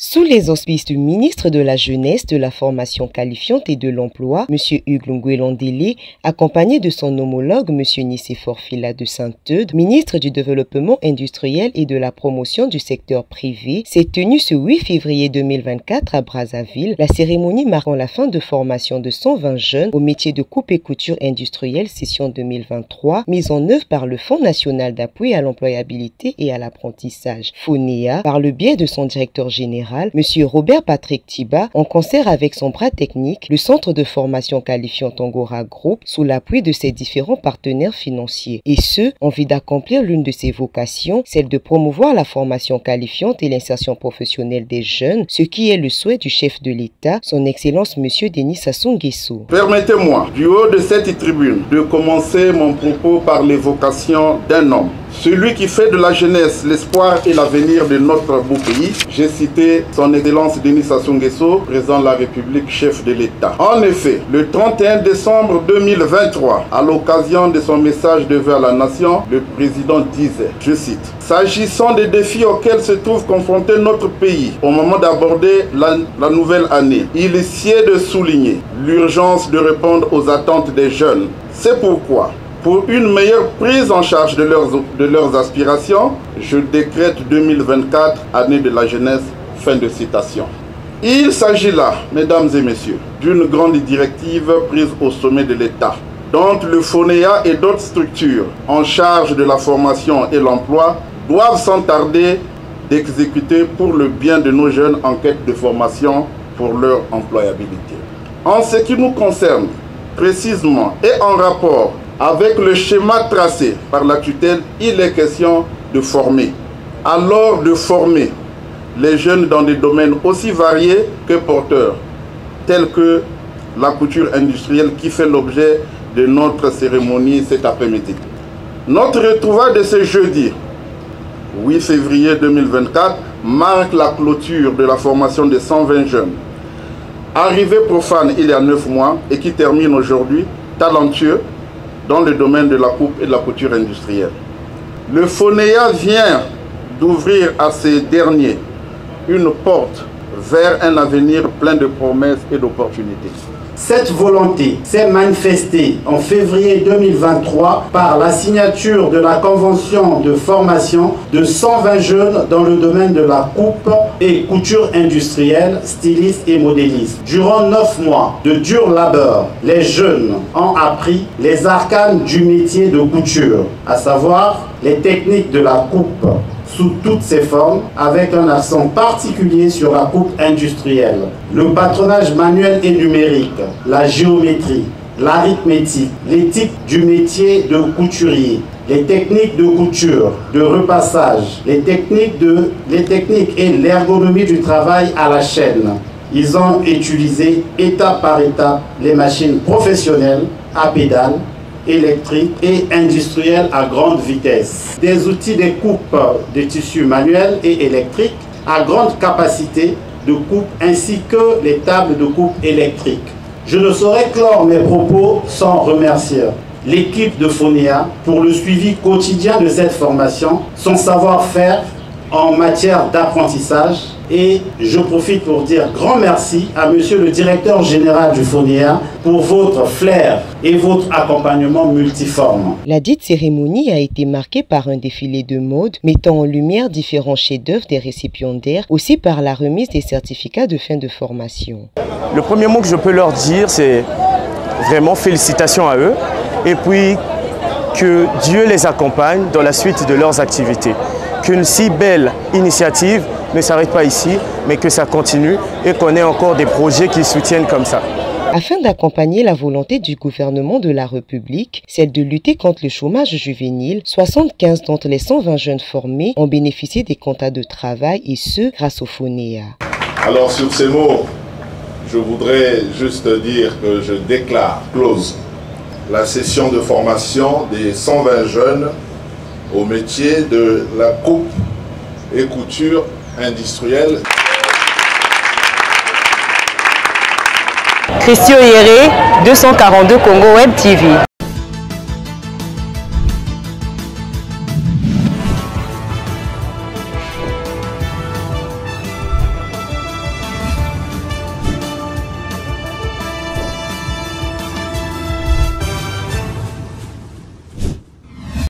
Sous les auspices du ministre de la Jeunesse, de la Formation qualifiante et de l'Emploi, M. Hugues Lungwe-Landélé, accompagné de son homologue M. Nicéphore Fila de Saint-Eudes, ministre du Développement industriel et de la promotion du secteur privé, s'est tenue ce 8 février 2024 à Brazzaville, la cérémonie marquant la fin de formation de 120 jeunes au métier de coupe et couture industrielle session 2023, mise en œuvre par le Fonds national d'appui à l'employabilité et à l'apprentissage, FONEA, par le biais de son directeur général, M. Robert Patrick Tiba, en concert avec son bras technique, le Centre de formation qualifiant Tangora Group, sous l'appui de ses différents partenaires financiers. Et ce, en vue d'accomplir l'une de ses vocations, celle de promouvoir la formation qualifiante et l'insertion professionnelle des jeunes, ce qui est le souhait du chef de l'État, son Excellence M. Denis Sassou Nguesso. Permettez-moi, du haut de cette tribune, de commencer mon propos par l'évocation d'un homme. Celui qui fait de la jeunesse l'espoir et l'avenir de notre beau pays. J'ai cité son Excellence Denis Sassou Nguesso, président de la République, chef de l'État. En effet, le 31 décembre 2023, à l'occasion de son message de vœux à la nation, le président disait, je cite, « S'agissant des défis auxquels se trouve confronté notre pays au moment d'aborder la nouvelle année, il sied de souligner l'urgence de répondre aux attentes des jeunes. C'est pourquoi, pour une meilleure prise en charge de leurs aspirations, je décrète 2024, année de la jeunesse. » Fin de citation. Il s'agit là, mesdames et messieurs, d'une grande directive prise au sommet de l'État, dont le FONEA et d'autres structures en charge de la formation et l'emploi doivent sans tarder d'exécuter pour le bien de nos jeunes en quête de formation pour leur employabilité. En ce qui nous concerne, précisément et en rapport avec le schéma tracé par la tutelle, il est question de former. Alors de former les jeunes dans des domaines aussi variés que porteurs, tels que la couture industrielle qui fait l'objet de notre cérémonie cet après-midi. Notre retrouvaille de ce jeudi, 8 février 2024, marque la clôture de la formation de 120 jeunes, arrivés profanes il y a 9 mois et qui terminent aujourd'hui talentueux dans le domaine de la coupe et de la couture industrielle. Le FONEA vient d'ouvrir à ces derniers une porte vers un avenir plein de promesses et d'opportunités. Cette volonté s'est manifestée en février 2023 par la signature de la convention de formation de 120 jeunes dans le domaine de la coupe et couture industrielle, stylistes et modélistes. Durant 9 mois de dur labeur, les jeunes ont appris les arcanes du métier de couture, à savoir les techniques de la coupe sous toutes ses formes, avec un accent particulier sur la coupe industrielle. Le patronage manuel et numérique, la géométrie, l'arithmétique, l'éthique du métier de couturier, les techniques de couture, de repassage, les techniques et l'ergonomie du travail à la chaîne. Ils ont utilisé étape par étape les machines professionnelles à pédales, électriques et industrielles à grande vitesse. Des outils de coupe de tissus manuels et électriques à grande capacité de coupe ainsi que les tables de coupe électriques. Je ne saurais clore mes propos sans remercier l'équipe de FONEA pour le suivi quotidien de cette formation, son savoir-faire en matière d'apprentissage. Et je profite pour dire grand merci à monsieur le directeur général du FONEA pour votre flair et votre accompagnement multiforme. La dite cérémonie a été marquée par un défilé de mode mettant en lumière différents chefs-d'œuvre des récipiendaires, aussi par la remise des certificats de fin de formation. Le premier mot que je peux leur dire, c'est vraiment félicitations à eux et puis que Dieu les accompagne dans la suite de leurs activités. Qu'une si belle initiative ne s'arrête pas ici, mais que ça continue et qu'on ait encore des projets qui soutiennent comme ça. Afin d'accompagner la volonté du gouvernement de la République, celle de lutter contre le chômage juvénile, 75 d'entre les 120 jeunes formés ont bénéficié des contrats de travail et ce, grâce au FONEA. Alors sur ces mots, je voudrais juste dire que je déclare close la session de formation des 120 jeunes au métier de la coupe et couture industrielle. Christian Yéré, 242 Congo Web TV.